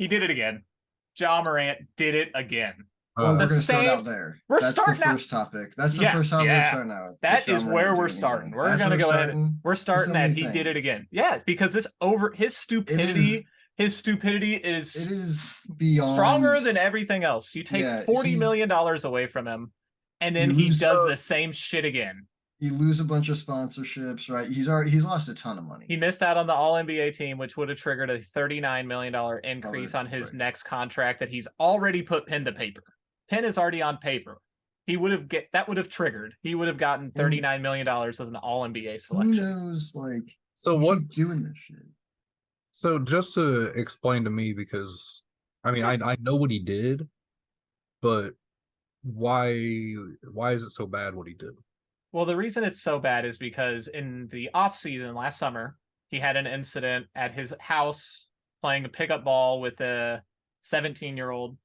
He did it again. Ja Morant did it again. Well, The we're going to start same- out there. We're That's the starting out- first topic. That's the Yeah, first topic we're yeah. starting out. That Ja is Morant where we're doing it starting. again. We're That's gonna where go we're ahead. starting. We're There's starting so that many he did it things. again. Yeah, because his stupidity It is is beyond stronger than everything else. You take Yeah, $40 million away from him, and then You he lose- does the same shit again. You lose a bunch of sponsorships, right? He's lost a ton of money. He missed out on the All NBA team, which would have triggered a $39 million increase on his right. next contract that he's already put pen to paper. Pen is already on paper. He would have triggered. He would have gotten $39 million with an All NBA selection. Who knows? Like, So you what? keep doing this shit. So just to explain to me, because I mean, I know what he did, but why is it so bad what he did? Well, the reason it's so bad is because in the off season last summer, he had an incident at his house playing a pickup ball with a 17-year-old.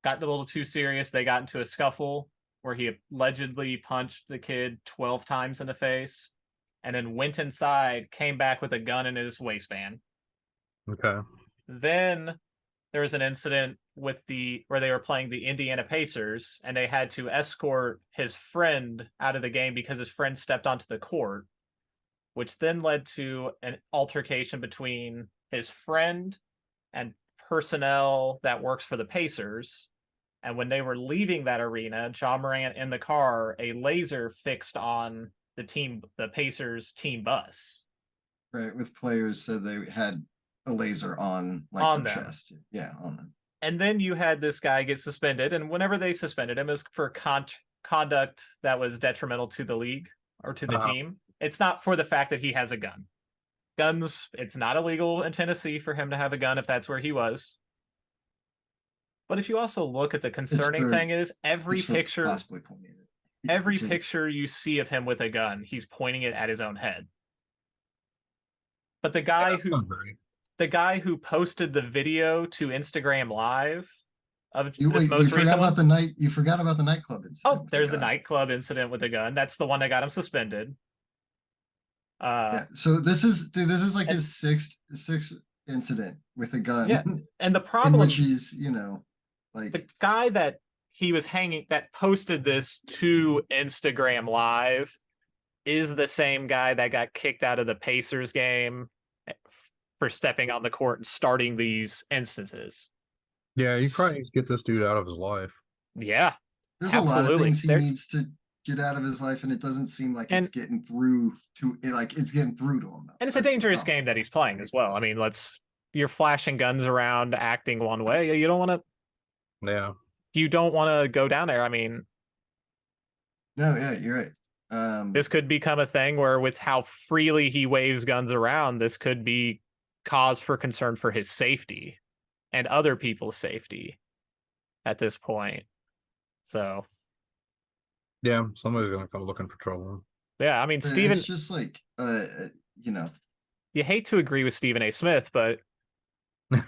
Got a little too serious. They got into a scuffle where he allegedly punched the kid 12 times in the face and then went inside, came back with a gun in his waistband. Okay. Then there was an incident where they were playing the Indiana Pacers and they had to escort his friend out of the game because his friend stepped onto the court, which then led to an altercation between his friend and personnel that works for the Pacers. And when they were leaving that arena, Ja Morant in the car, a laser fixed on the Pacers team bus. Right, with players said they had a laser on On the them. chest. Yeah, on them. And then you had this guy get suspended, and whenever they suspended him, it was for conduct that was detrimental to the league or to the team. It's not for the fact that he has a gun. Guns, it's not illegal in Tennessee for him to have a gun if that's where he was. But if you also look at the concerning thing is every picture you see of him with a gun, he's pointing it at his own head. But the guy who posted the video to Instagram Live of You forgot about the nightclub incident. Oh, there's a nightclub incident with a gun. That's the one that got him suspended. Yeah. So this is like his sixth incident with a gun. Yeah. And the problem, in which he's, like the guy that he was hanging that posted this to Instagram Live is the same guy that got kicked out of the Pacers game for stepping on the court and starting these instances. Yeah, you probably need to get this dude out of his life. Yeah. There's a lot of things he needs to get out of his life, and it doesn't seem like it's getting through to him. Though. And it's a dangerous game that he's playing as well. I mean, you're flashing guns around, acting one way. You don't want to. Yeah. You don't want to go down there. I mean. No, yeah, you're right. This could become a thing where, with how freely he waves guns around, this could be cause for concern for his safety and other people's safety at this point. So. Yeah, somebody's gonna come looking for trouble. Yeah, I mean, Stephen. It's just like, You hate to agree with Stephen A. Smith, but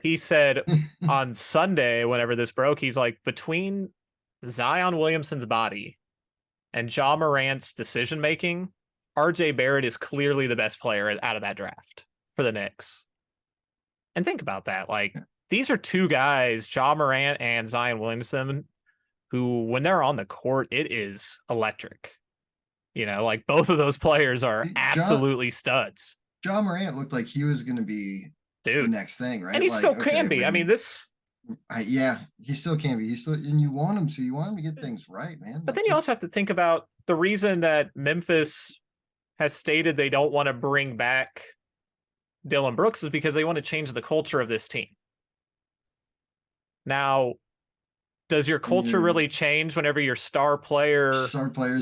he said on Sunday, whenever this broke, he's like, between Zion Williamson's body and Ja Morant's decision making, RJ Barrett is clearly the best player out of that draft for the Knicks. And think about that. Like, these are two guys, Ja Morant and Zion Williamson, who, when they're on the court, it is electric. Like, both of those players are absolutely studs. Ja Morant looked like he was going to be the next thing, right? And he still can be. I mean, he still can be. And you want him to. You want him to get things right, man. But then you also have to think about the reason that Memphis has stated they don't want to bring back Dillon Brooks is because they want to change the culture of this team. Now, does your culture really change whenever your star player's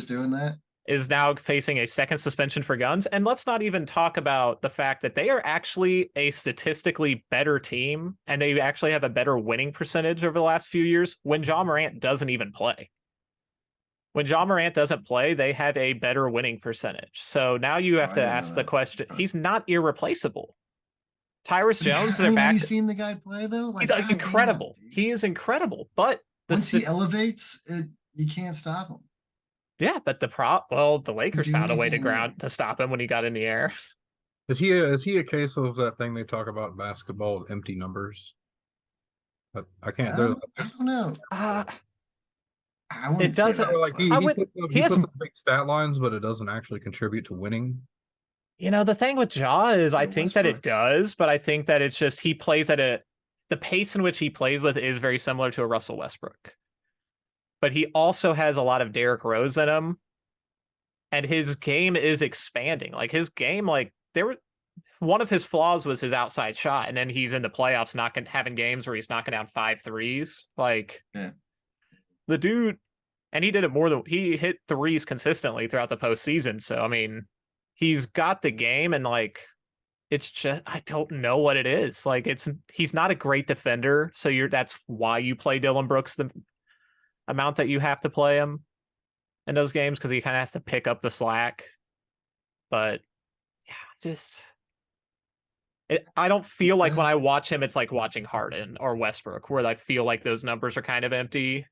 doing that? Is now facing a second suspension for guns? And let's not even talk about the fact that they are actually a statistically better team, and they actually have a better winning percentage over the last few years when Ja Morant doesn't even play. When Ja Morant doesn't play, they have a better winning percentage. So now you have to ask the question, he's not irreplaceable. Tyrus Jones, they're back. Have you seen the guy play, though? He's incredible. He is incredible. But once he elevates, you can't stop him. Yeah, but the Lakers found a way to stop him when he got in the air. Is he a case of that thing they talk about in basketball with empty numbers? I can't. I don't know. I It doesn't that, like I would. he puts up big stat lines, but it doesn't actually contribute to winning. You know, the thing with Ja is I think that it does, but I think that it's just he plays at the pace in which he plays with is very similar to a Russell Westbrook. But he also has a lot of Derrick Rose in him. And his game is expanding. Like his game, like one of his flaws was his outside shot, and then he's in the playoffs having games where he's knocking down 5 threes. Like the dude, and he did it more than he hit threes consistently throughout the postseason. So I mean, he's got the game, and like it's just I don't know what it is. Like he's not a great defender, so that's why you play Dillon Brooks the amount that you have to play him in those games, because he kind of has to pick up the slack. But yeah, I don't feel like when I watch him, it's like watching Harden or Westbrook, where I feel like those numbers are kind of empty.